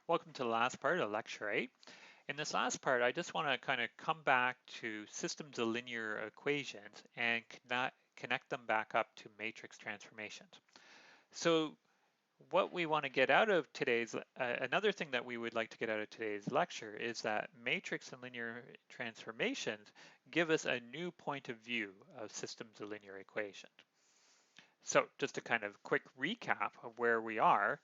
Welcome to the last part of Lecture 8. In this last part, I just want to kind of come back to systems of linear equations and connect them back up to matrix transformations. So what we want to get out of another thing that we would like to get out of today's lecture is that matrix and linear transformations give us a new point of view of systems of linear equations. So just a kind of quick recap of where we are,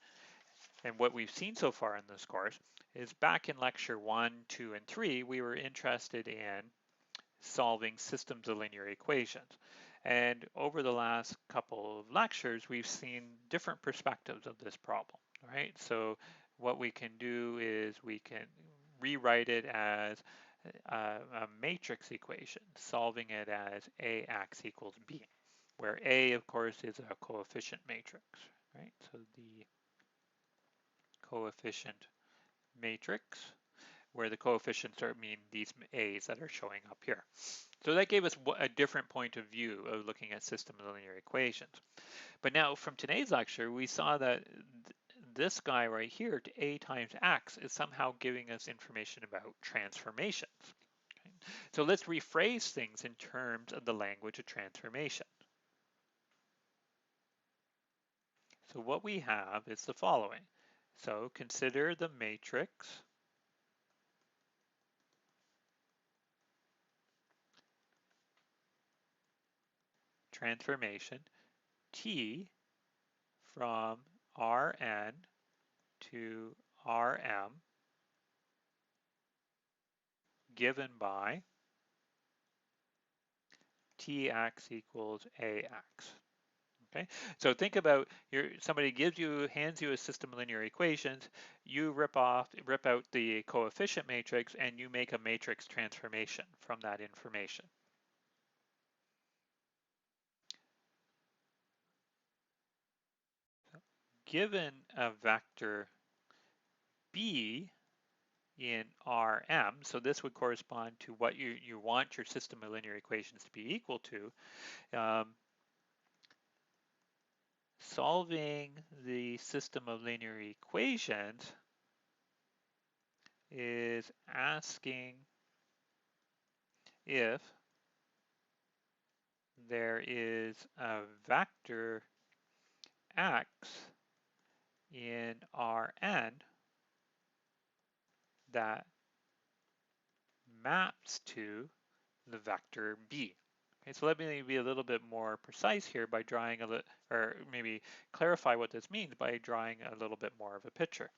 and what we've seen so far in this course is back in lecture 1, 2, and 3, we were interested in solving systems of linear equations. And over the last couple of lectures, we've seen different perspectives of this problem, right? So what we can do is we can rewrite it as a matrix equation, solving it as AX equals B, where A, of course, is a coefficient matrix, right? So the coefficient matrix, where the coefficients mean these A's that are showing up here. So that gave us a different point of view of looking at system of linear equations. But now from today's lecture, we saw that this guy right here, to A times X, is somehow giving us information about transformations. Okay? So let's rephrase things in terms of the language of transformation. So what we have is the following. So consider the matrix transformation T from Rn to Rm given by Tx equals Ax. Okay, so think about somebody hands you a system of linear equations, you rip out the coefficient matrix and you make a matrix transformation from that information. So, given a vector B in Rm, so this would correspond to what you want your system of linear equations to be equal to. Solving the system of linear equations is asking if there is a vector x in Rn that maps to the vector B. Okay, so let me be a little bit more precise here by drawing or maybe clarify what this means by drawing a little bit more of a picture.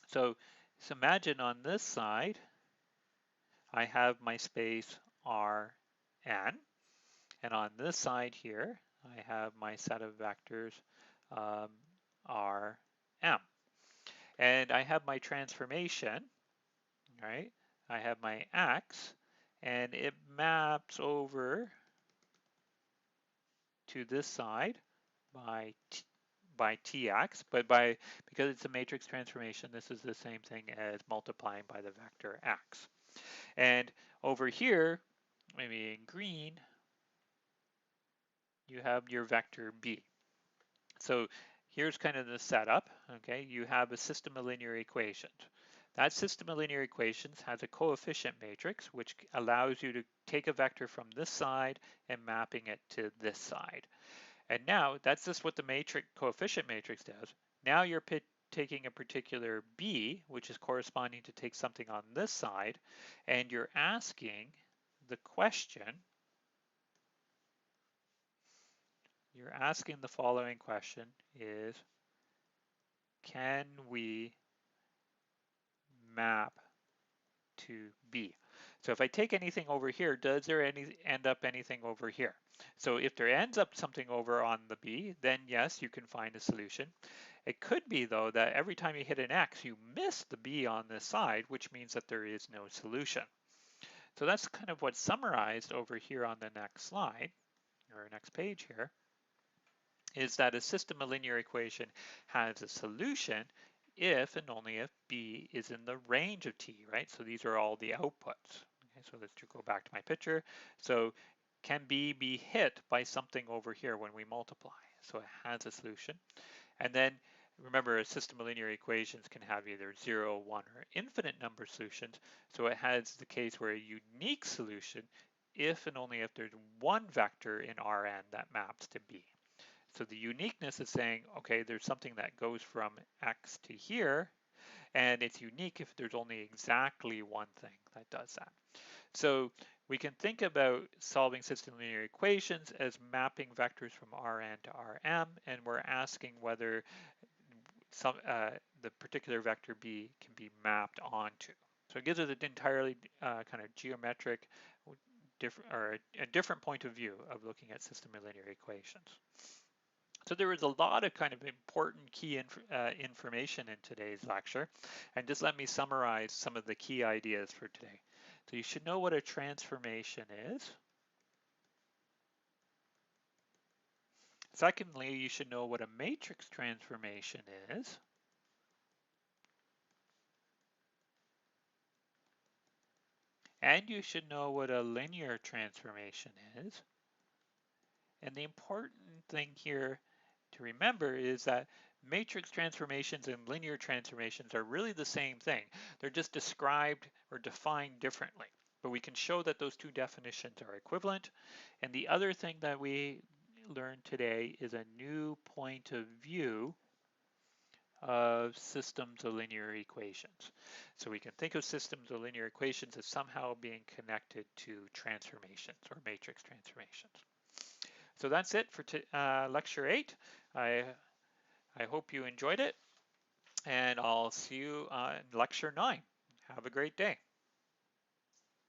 So imagine on this side, I have my space Rn, and on this side here, I have my set of vectors Rm. And I have my transformation, right? I have my x, and it maps over to this side by tx, but because it's a matrix transformation, this is the same thing as multiplying by the vector x. And over here, maybe in green, you have your vector b. So here's kind of the setup, okay? You have a system of linear equations. That system of linear equations has a coefficient matrix, which allows you to take a vector from this side and mapping it to this side. And now that's just what the coefficient matrix does. Now you're taking a particular b, which is corresponding to take something on this side, and you're asking the question, you're asking the following question is, can we map to B? So if I take anything over here, does there end up anything over here? So if there ends up something over on the B, then yes, you can find a solution. It could be though that every time you hit an X, you miss the B on this side, which means that there is no solution. So that's kind of what's summarized over here on the next slide, or next page here, is that a system of linear equation has a solution if and only if B is in the range of T, right? So these are all the outputs. Okay, so let's go back to my picture. So can B be hit by something over here when we multiply? So it has a solution. And then Remember, a system of linear equations can have either 0, 1, or infinite number solutions, so it has the case where a unique solution if and only if there's one vector in Rn that maps to B. So the uniqueness is saying, okay, there's something that goes from X to here, and it's unique if there's only exactly one thing that does that. So we can think about solving system linear equations as mapping vectors from Rn to Rm, and we're asking whether the particular vector B can be mapped onto. So it gives us an entirely kind of geometric or a different point of view of looking at system of linear equations. So there was a lot of kind of important key information in today's lecture, and just let me summarize some of the key ideas for today. So you should know what a transformation is. Secondly, you should know what a matrix transformation is. And you should know what a linear transformation is. And the important thing here to remember is that matrix transformations and linear transformations are really the same thing. They're just described or defined differently. But we can show that those two definitions are equivalent. And the other thing that we learned today is a new point of view of systems of linear equations. So we can think of systems of linear equations as somehow being connected to transformations or matrix transformations. So that's it for lecture 8. I hope you enjoyed it, and I'll see you in lecture 9. Have a great day.